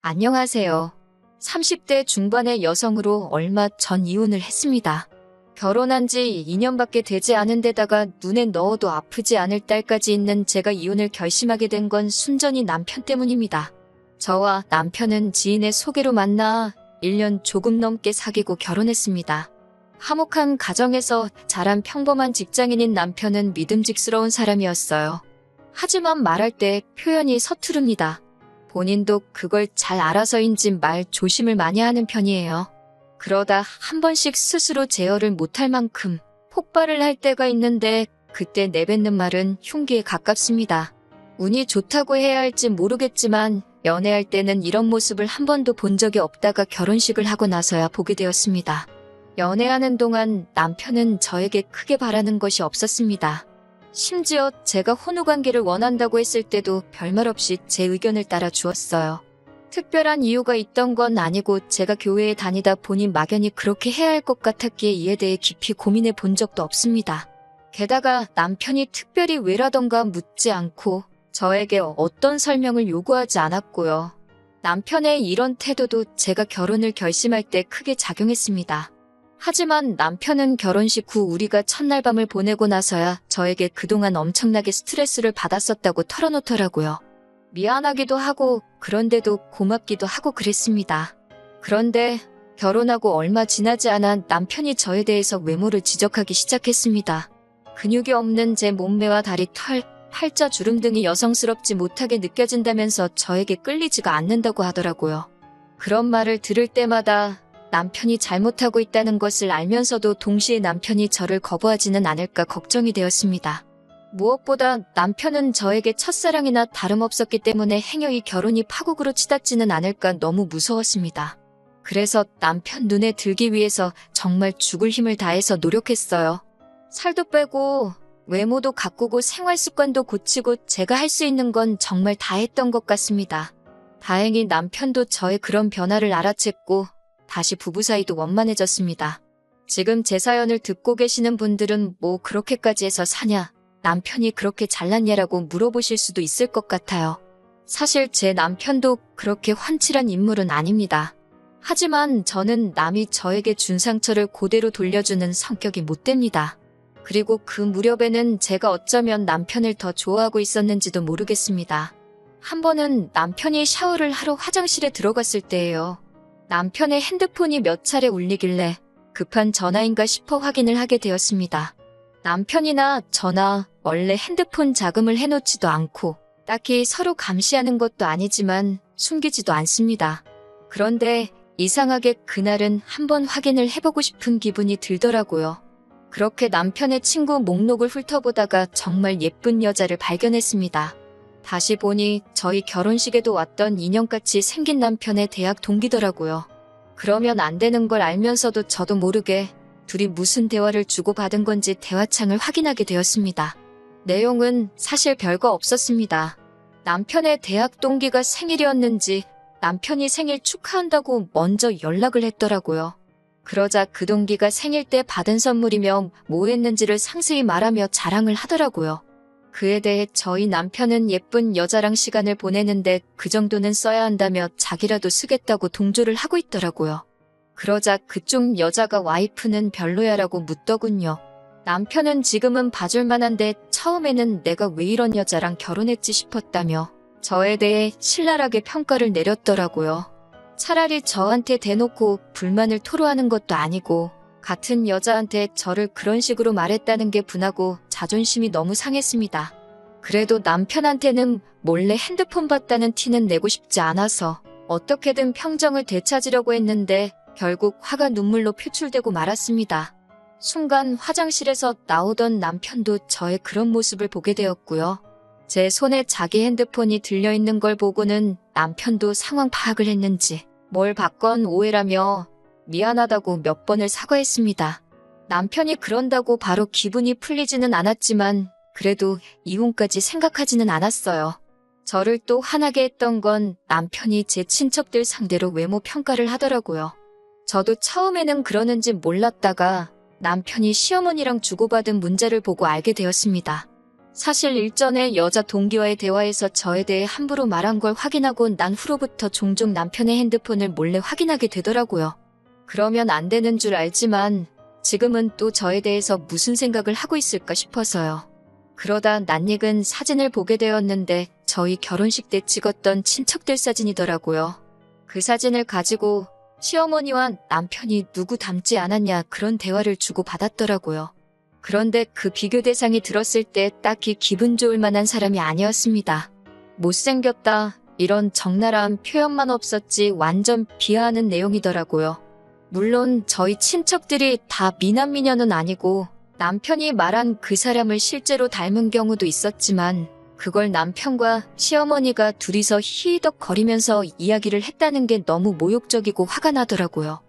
안녕하세요. 30대 중반의 여성으로 얼마 전 이혼을 했습니다. 결혼한 지 2년밖에 되지 않은 데다가 눈에 넣어도 아프지 않을 딸까지 있는 제가 이혼을 결심하게 된 건 순전히 남편 때문입니다. 저와 남편은 지인의 소개로 만나 1년 조금 넘게 사귀고 결혼했습니다. 화목한 가정에서 자란 평범한 직장인인 남편은 믿음직스러운 사람이었어요. 하지만 말할 때 표현이 서투릅니다. 본인도 그걸 잘 알아서인지 말 조심을 많이 하는 편이에요. 그러다 한 번씩 스스로 제어를 못할 만큼 폭발을 할 때가 있는데 그때 내뱉는 말은 흉기에 가깝습니다. 운이 좋다고 해야 할지 모르겠지만 연애할 때는 이런 모습을 한 번도 본 적이 없다가 결혼식을 하고 나서야 보게 되었습니다. 연애하는 동안 남편은 저에게 크게 바라는 것이 없었습니다. 심지어 제가 혼후관계를 원한다고 했을 때도 별말 없이 제 의견을 따라 주었어요. 특별한 이유가 있던 건 아니고 제가 교회에 다니다 보니 막연히 그렇게 해야 할 것 같았기에 이에 대해 깊이 고민해 본 적도 없습니다. 게다가 남편이 특별히 왜라던가 묻지 않고 저에게 어떤 설명을 요구하지 않았고요. 남편의 이런 태도도 제가 결혼을 결심할 때 크게 작용했습니다. 하지만 남편은 결혼식 후 우리가 첫날 밤을 보내고 나서야 저에게 그동안 엄청나게 스트레스를 받았었다고 털어놓더라고요. 미안하기도 하고 그런데도 고맙기도 하고 그랬습니다. 그런데 결혼하고 얼마 지나지 않아 남편이 저에 대해서 외모를 지적하기 시작했습니다. 근육이 없는 제 몸매와 다리, 털, 팔자, 주름 등이 여성스럽지 못하게 느껴진다면서 저에게 끌리지가 않는다고 하더라고요. 그런 말을 들을 때마다 남편이 잘못하고 있다는 것을 알면서도 동시에 남편이 저를 거부하지는 않을까 걱정이 되었습니다. 무엇보다 남편은 저에게 첫사랑이나 다름없었기 때문에 행여이 결혼이 파국으로 치닫지는 않을까 너무 무서웠습니다. 그래서 남편 눈에 들기 위해서 정말 죽을 힘을 다해서 노력했어요. 살도 빼고 외모도 가꾸고 생활 습관도 고치고 제가 할 수 있는 건 정말 다 했던 것 같습니다. 다행히 남편도 저의 그런 변화를 알아챘고 다시 부부 사이도 원만해졌습니다. 지금 제 사연을 듣고 계시는 분들은 뭐 그렇게까지 해서 사냐, 남편이 그렇게 잘났냐라고 물어보실 수도 있을 것 같아요. 사실 제 남편도 그렇게 훤칠한 인물은 아닙니다. 하지만 저는 남이 저에게 준 상처를 그대로 돌려주는 성격이 못 됩니다. 그리고 그 무렵에는 제가 어쩌면 남편을 더 좋아하고 있었는지도 모르겠습니다. 한 번은 남편이 샤워를 하러 화장실에 들어갔을 때예요. 남편의 핸드폰이 몇 차례 울리길래 급한 전화인가 싶어 확인을 하게 되었습니다. 남편이나 저나 원래 핸드폰 자금을 해놓지도 않고 딱히 서로 감시하는 것도 아니지만 숨기지도 않습니다. 그런데 이상하게 그날은 한번 확인을 해보고 싶은 기분이 들더라고요. 그렇게 남편의 친구 목록을 훑어보다가 정말 예쁜 여자를 발견했습니다. 다시 보니 저희 결혼식에도 왔던 인형같이 생긴 남편의 대학 동기더라고요. 그러면 안 되는 걸 알면서도 저도 모르게 둘이 무슨 대화를 주고받은 건지 대화창을 확인하게 되었습니다. 내용은 사실 별거 없었습니다. 남편의 대학 동기가 생일이었는지 남편이 생일 축하한다고 먼저 연락을 했더라고요. 그러자 그 동기가 생일 때 받은 선물이며 뭐 했는지를 상세히 말하며 자랑을 하더라고요. 그에 대해 저희 남편은 예쁜 여자랑 시간을 보내는데 그 정도는 써야 한다며 자기라도 쓰겠다고 동조를 하고 있더라고요. 그러자 그쪽 여자가 와이프는 별로야라고 묻더군요. 남편은 지금은 봐줄 만한데 처음에는 내가 왜 이런 여자랑 결혼했지 싶었다며 저에 대해 신랄하게 평가를 내렸더라고요. 차라리 저한테 대놓고 불만을 토로하는 것도 아니고 같은 여자한테 저를 그런 식으로 말했다는 게 분하고 자존심이 너무 상했습니다. 그래도 남편한테는 몰래 핸드폰 봤다는 티는 내고 싶지 않아서 어떻게든 평정을 되찾으려고 했는데 결국 화가 눈물로 표출되고 말았습니다. 순간 화장실에서 나오던 남편도 저의 그런 모습을 보게 되었고요. 제 손에 자기 핸드폰이 들려있는 걸 보고는 남편도 상황 파악을 했는지 뭘 봤건 오해라며 미안하다고 몇 번을 사과했습니다. 남편이 그런다고 바로 기분이 풀리지는 않았지만 그래도 이혼까지 생각하지는 않았어요. 저를 또 화나게 했던 건 남편이 제 친척들 상대로 외모 평가를 하더라고요. 저도 처음에는 그러는지 몰랐다가 남편이 시어머니랑 주고받은 문자를 보고 알게 되었습니다. 사실 일전에 여자 동기와의 대화에서 저에 대해 함부로 말한 걸 확인하고 난 후로부터 종종 남편의 핸드폰을 몰래 확인하게 되더라고요. 그러면 안 되는 줄 알지만 지금은 또 저에 대해서 무슨 생각을 하고 있을까 싶어서요. 그러다 낯익은 사진을 보게 되었는데 저희 결혼식 때 찍었던 친척들 사진이더라고요. 그 사진을 가지고 시어머니와 남편이 누구 닮지 않았냐 그런 대화를 주고받았더라고요. 그런데 그 비교 대상이 들었을 때 딱히 기분 좋을 만한 사람이 아니었습니다. 못생겼다 이런 적나라한 표현만 없었지 완전 비하하는 내용이더라고요. 물론 저희 친척들이 다 미남미녀는 아니고 남편이 말한 그 사람을 실제로 닮은 경우도 있었지만 그걸 남편과 시어머니가 둘이서 히히덕거리면서 이야기를 했다는 게 너무 모욕적이고 화가 나더라고요.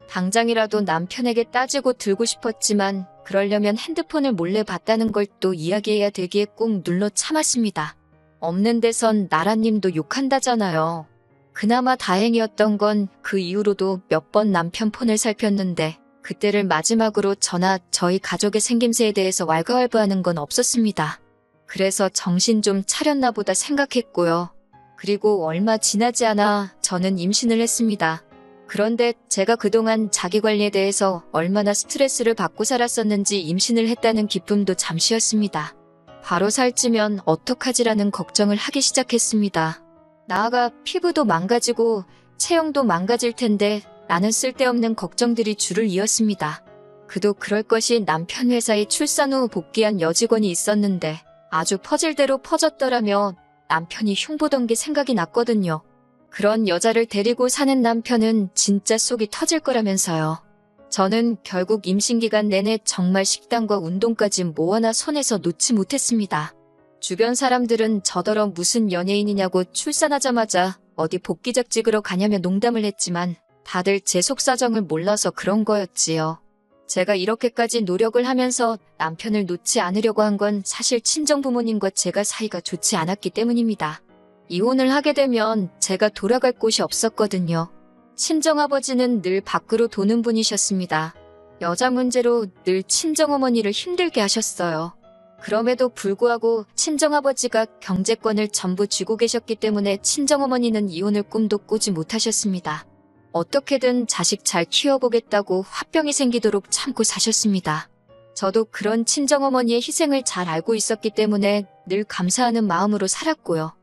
당장이라도 남편에게 따지고 들고 싶었지만 그러려면 핸드폰을 몰래 봤다는 걸 또 이야기해야 되기에 꾹 눌러 참았습니다. 없는 데선 나라님도 욕한다잖아요. 그나마 다행이었던 건 그 이후로도 몇 번 남편 폰을 살폈는데 그때를 마지막으로 저나 저희 가족의 생김새에 대해서 왈가왈부하는 건 없었습니다. 그래서 정신 좀 차렸나 보다 생각했고요. 그리고 얼마 지나지 않아 저는 임신을 했습니다. 그런데 제가 그동안 자기관리에 대해서 얼마나 스트레스를 받고 살았었는지 임신을 했다는 기쁨도 잠시였습니다. 바로 살찌면 어떡하지라는 걱정을 하기 시작했습니다. 나아가 피부도 망가지고 체형도 망가질 텐데 나는 쓸데없는 걱정들이 줄을 이었습니다. 그도 그럴 것이 남편 회사에 출산 후 복귀한 여직원이 있었는데 아주 퍼질대로 퍼졌더라며 남편이 흉보던 게 생각이 났거든요. 그런 여자를 데리고 사는 남편은 진짜 속이 터질 거라면서요. 저는 결국 임신기간 내내 정말 식단과 운동까지 뭐 하나 손에서 놓지 못했습니다. 주변 사람들은 저더러 무슨 연예인이냐고 출산하자마자 어디 복귀작 찍으러 가냐며 농담을 했지만 다들 제 속사정을 몰라서 그런 거였지요. 제가 이렇게까지 노력을 하면서 남편을 놓지 않으려고 한 건 사실 친정부모님과 제가 사이가 좋지 않았기 때문입니다. 이혼을 하게 되면 제가 돌아갈 곳이 없었거든요. 친정아버지는 늘 밖으로 도는 분이셨습니다. 여자 문제로 늘 친정어머니를 힘들게 하셨어요. 그럼에도 불구하고 친정아버지가 경제권을 전부 쥐고 계셨기 때문에 친정어머니는 이혼을 꿈도 꾸지 못하셨습니다. 어떻게든 자식 잘 키워보겠다고 화병이 생기도록 참고 사셨습니다. 저도 그런 친정어머니의 희생을 잘 알고 있었기 때문에 늘 감사하는 마음으로 살았고요.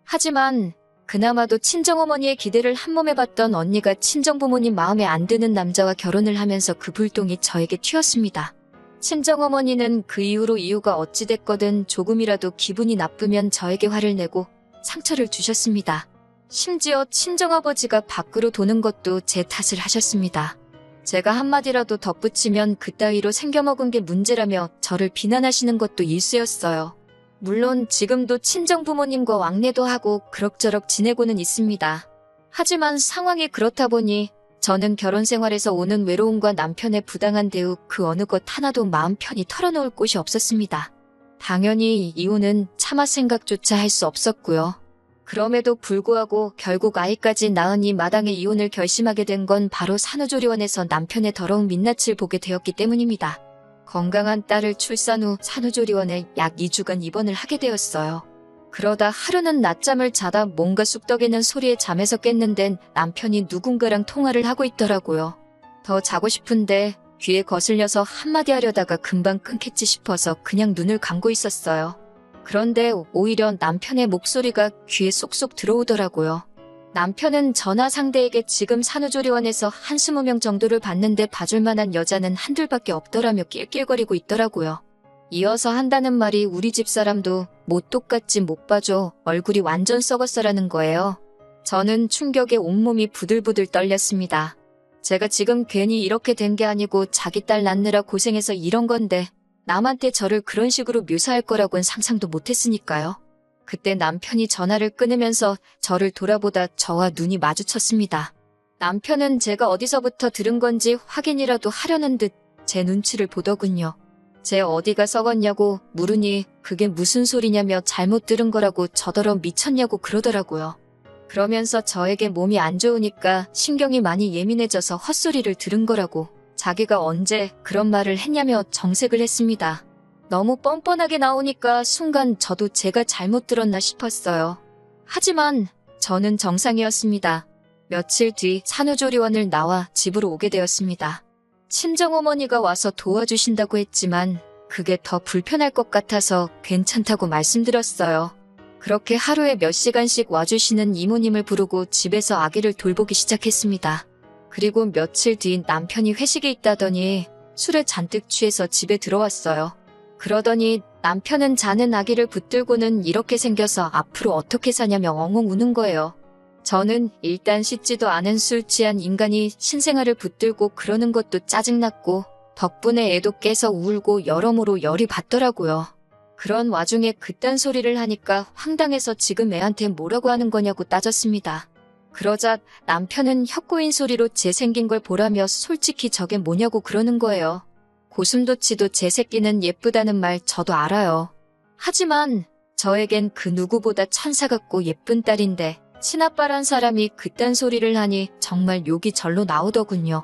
하지만 그나마도 친정어머니의 기대를 한몸에 봤던 언니가 친정부모님 마음에 안 드는 남자와 결혼을 하면서 그 불똥이 저에게 튀었습니다. 친정어머니는 그 이후로 이유가 어찌됐거든 조금이라도 기분이 나쁘면 저에게 화를 내고 상처를 주셨습니다. 심지어 친정아버지가 밖으로 도는 것도 제 탓을 하셨습니다. 제가 한마디라도 덧붙이면 그따위로 생겨먹은 게 문제라며 저를 비난하시는 것도 일쑤였어요. 물론 지금도 친정부모님과 왕래도 하고 그럭저럭 지내고는 있습니다. 하지만 상황이 그렇다 보니 저는 결혼 생활에서 오는 외로움과 남편의 부당한 대우 그 어느 것 하나도 마음 편히 털어놓을 곳이 없었습니다. 당연히 이혼은 차마 생각조차 할 수 없었고요. 그럼에도 불구하고 결국 아이까지 낳은 이 마당에 이혼을 결심하게 된 건 바로 산후조리원에서 남편의 더러운 민낯을 보게 되었기 때문입니다. 건강한 딸을 출산 후 산후조리원에 약 2주간 입원을 하게 되었어요. 그러다 하루는 낮잠을 자다 뭔가 쑥덕이는 소리에 잠에서 깼는데 남편이 누군가랑 통화를 하고 있더라고요. 더 자고 싶은데 귀에 거슬려서 한마디 하려다가 금방 끊겠지 싶어서 그냥 눈을 감고 있었어요. 그런데 오히려 남편의 목소리가 귀에 쏙쏙 들어오더라고요. 남편은 전화 상대에게 지금 산후조리원에서 한 20명 정도를 봤는데 봐줄 만한 여자는 한둘밖에 없더라며 낄낄거리고 있더라고요. 이어서 한다는 말이 우리 집사람도 뭐 똑같지 못 봐줘 얼굴이 완전 썩었어라는 거예요. 저는 충격에 온몸이 부들부들 떨렸습니다. 제가 지금 괜히 이렇게 된 게 아니고 자기 딸 낳느라 고생해서 이런 건데 남한테 저를 그런 식으로 묘사할 거라고는 상상도 못했으니까요. 그때 남편이 전화를 끊으면서 저를 돌아보다 저와 눈이 마주쳤습니다. 남편은 제가 어디서부터 들은 건지 확인이라도 하려는 듯 제 눈치를 보더군요. 제 어디가 썩었냐고 물으니 그게 무슨 소리냐며 잘못 들은 거라고 저더러 미쳤냐고 그러더라고요. 그러면서 저에게 몸이 안 좋으니까 신경이 많이 예민해져서 헛소리를 들은 거라고 자기가 언제 그런 말을 했냐며 정색을 했습니다. 너무 뻔뻔하게 나오니까 순간 저도 제가 잘못 들었나 싶었어요. 하지만 저는 정상이었습니다. 며칠 뒤 산후조리원을 나와 집으로 오게 되었습니다. 친정어머니가 와서 도와주신다고 했지만 그게 더 불편할 것 같아서 괜찮다고 말씀드렸어요. 그렇게 하루에 몇 시간씩 와주시는 이모님을 부르고 집에서 아기를 돌보기 시작했습니다. 그리고 며칠 뒤 남편이 회식에 있다더니 술에 잔뜩 취해서 집에 들어왔어요. 그러더니 남편은 자는 아기를 붙들고는 이렇게 생겨서 앞으로 어떻게 사냐며 엉엉 우는 거예요. 저는 일단 씻지도 않은 술 취한 인간이 신생아를 붙들고 그러는 것도 짜증났고 덕분에 애도 깨서 울고 여러모로 열이 받더라고요. 그런 와중에 그딴 소리를 하니까 황당해서 지금 애한테 뭐라고 하는 거냐고 따졌습니다. 그러자 남편은 혀꼬인 소리로 제 생긴 걸 보라며 솔직히 저게 뭐냐고 그러는 거예요. 고슴도치도 제 새끼는 예쁘다는 말 저도 알아요. 하지만 저에겐 그 누구보다 천사 같고 예쁜 딸인데 친아빠란 사람이 그딴 소리를 하니 정말 욕이 절로 나오더군요.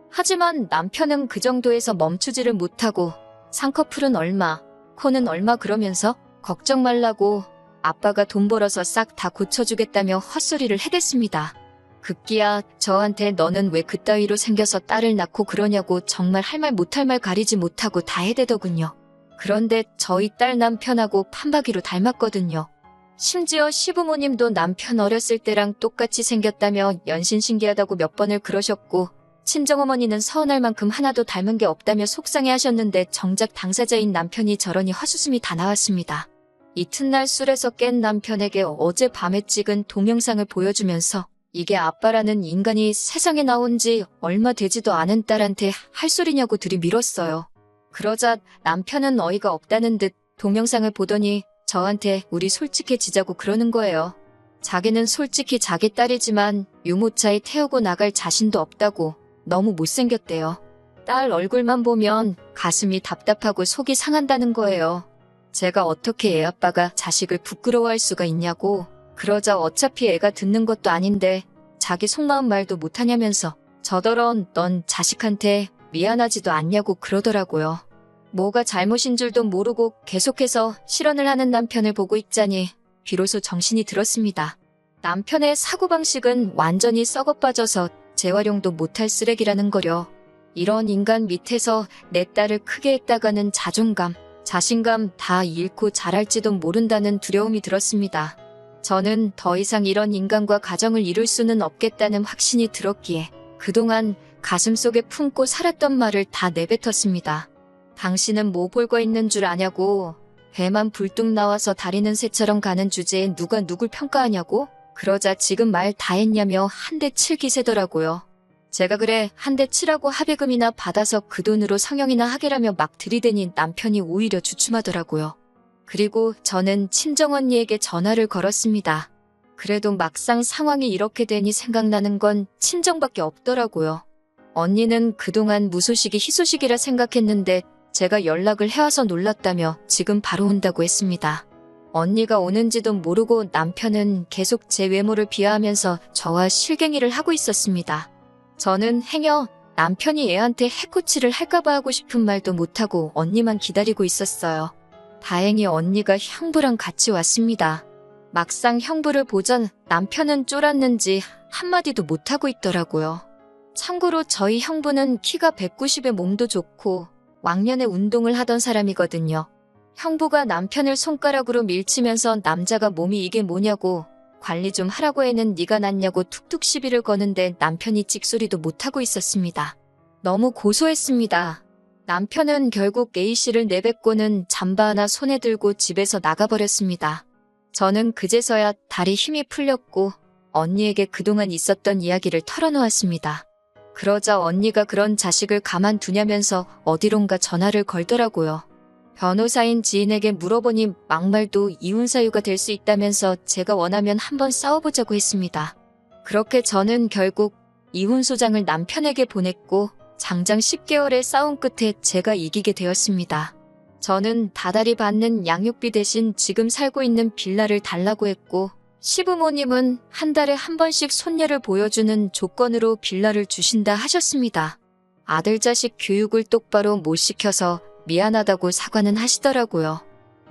하지만 남편은 그 정도에서 멈추지를 못하고 쌍꺼풀은 얼마, 코는 얼마 그러면서 걱정 말라고 아빠가 돈 벌어서 싹 다 고쳐주겠다며 헛소리를 해댔습니다. 급기야 저한테 너는 왜 그따위로 생겨서 딸을 낳고 그러냐고 정말 할 말 못할 말 가리지 못하고 다 해대더군요. 그런데 저희 딸 남편하고 판박이로 닮았거든요. 심지어 시부모님도 남편 어렸을 때랑 똑같이 생겼다며 연신 신기하다고 몇 번을 그러셨고 친정어머니는 서운할 만큼 하나도 닮은 게 없다며 속상해하셨는데 정작 당사자인 남편이 저러니 헛웃음이 다 나왔습니다. 이튿날 술에서 깬 남편에게 어젯밤에 찍은 동영상을 보여주면서 이게 아빠라는 인간이 세상에 나온 지 얼마 되지도 않은 딸한테 할 소리냐고 들이밀었어요. 그러자 남편은 어이가 없다는 듯 동영상을 보더니 저한테 우리 솔직해지자고 그러는 거예요. 자기는 솔직히 자기 딸이지만 유모차에 태우고 나갈 자신도 없다고 너무 못생겼대요. 딸 얼굴만 보면 가슴이 답답하고 속이 상한다는 거예요. 제가 어떻게 애 아빠가 자식을 부끄러워할 수가 있냐고. 그러자 어차피 애가 듣는 것도 아닌데 자기 속마음 말도 못하냐면서 저더러 넌 자식한테 미안하지도 않냐고 그러더라고요. 뭐가 잘못인 줄도 모르고 계속해서 실언을 하는 남편을 보고 있자니 비로소 정신이 들었습니다. 남편의 사고방식은 완전히 썩어빠져서 재활용도 못할 쓰레기라는 거려. 이런 인간 밑에서 내 딸을 크게 했다가는 자존감, 자신감 다 잃고 자랄지도 모른다는 두려움이 들었습니다. 저는 더 이상 이런 인간과 가정을 이룰 수는 없겠다는 확신이 들었기에 그동안 가슴속에 품고 살았던 말을 다 내뱉었습니다. 당신은 뭐 볼거 있는 줄 아냐고. 배만 불뚝 나와서 다리는 새처럼 가는 주제에 누가 누굴 평가하냐고. 그러자 지금 말 다 했냐며 한 대 칠 기세더라고요. 제가 그래 한 대 치라고 합의금이나 받아서 그 돈으로 성형이나 하게라며 막 들이대니 남편이 오히려 주춤하더라고요. 그리고 저는 친정언니에게 전화를 걸었습니다. 그래도 막상 상황이 이렇게 되니 생각나는 건 친정밖에 없더라고요. 언니는 그동안 무소식이 희소식이라 생각했는데 제가 연락을 해와서 놀랐다며 지금 바로 온다고 했습니다. 언니가 오는지도 모르고 남편은 계속 제 외모를 비하하면서 저와 실갱이를 하고 있었습니다. 저는 행여 남편이 애한테 해코치를 할까봐 하고 싶은 말도 못하고 언니만 기다리고 있었어요. 다행히 언니가 형부랑 같이 왔습니다. 막상 형부를 보자 남편은 쫄았는지 한마디도 못하고 있더라고요. 참고로 저희 형부는 키가 190에 몸도 좋고 왕년에 운동을 하던 사람이거든요. 형부가 남편을 손가락으로 밀치면서 남자가 몸이 이게 뭐냐고 관리 좀 하라고 해는 네가 낫냐고 툭툭 시비를 거는데 남편이 찍소리도 못하고 있었습니다. 너무 고소했습니다. 남편은 결국 A씨를 내뱉고는 잠바 하나 손에 들고 집에서 나가버렸습니다. 저는 그제서야 다리 힘이 풀렸고 언니에게 그동안 있었던 이야기를 털어놓았습니다. 그러자 언니가 그런 자식을 가만두냐면서 어디론가 전화를 걸더라고요. 변호사인 지인에게 물어보니 막말도 이혼 사유가 될 수 있다면서 제가 원하면 한번 싸워보자고 했습니다. 그렇게 저는 결국 이혼 소장을 남편에게 보냈고 장장 10개월의 싸움 끝에 제가 이기게 되었습니다. 저는 다달이 받는 양육비 대신 지금 살고 있는 빌라를 달라고 했고 시부모님은 한 달에 한 번씩 손녀를 보여주는 조건으로 빌라를 주신다 하셨습니다. 아들 자식 교육을 똑바로 못 시켜서 미안하다고 사과는 하시더라고요.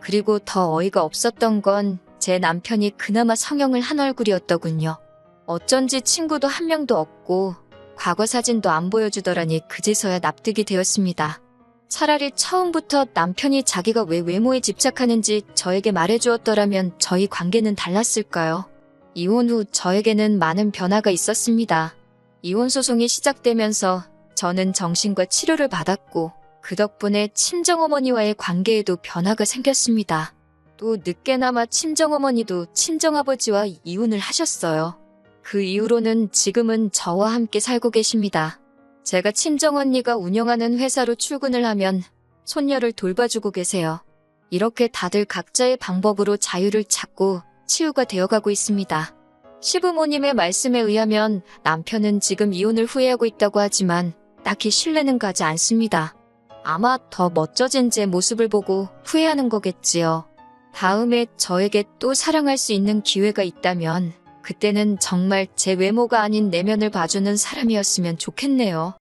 그리고 더 어이가 없었던 건 제 남편이 그나마 성형을 한 얼굴이었더군요. 어쩐지 친구도 한 명도 없고 과거 사진도 안 보여주더라니 그제서야 납득이 되었습니다. 차라리 처음부터 남편이 자기가 왜 외모에 집착하는지 저에게 말해주었더라면 저희 관계는 달랐을까요? 이혼 후 저에게는 많은 변화가 있었습니다. 이혼 소송이 시작되면서 저는 정신과 치료를 받았고 그 덕분에 친정어머니와의 관계에도 변화가 생겼습니다. 또 늦게나마 친정어머니도 친정아버지와 이혼을 하셨어요. 그 이후로는 지금은 저와 함께 살고 계십니다. 제가 친정언니가 운영하는 회사로 출근을 하면 손녀를 돌봐주고 계세요. 이렇게 다들 각자의 방법으로 자유를 찾고 치유가 되어가고 있습니다. 시부모님의 말씀에 의하면 남편은 지금 이혼을 후회하고 있다고 하지만 딱히 신뢰는 가지 않습니다. 아마 더 멋져진 제 모습을 보고 후회하는 거겠지요. 다음에 저에게 또 사랑할 수 있는 기회가 있다면 그때는 정말 제 외모가 아닌 내면을 봐주는 사람이었으면 좋겠네요.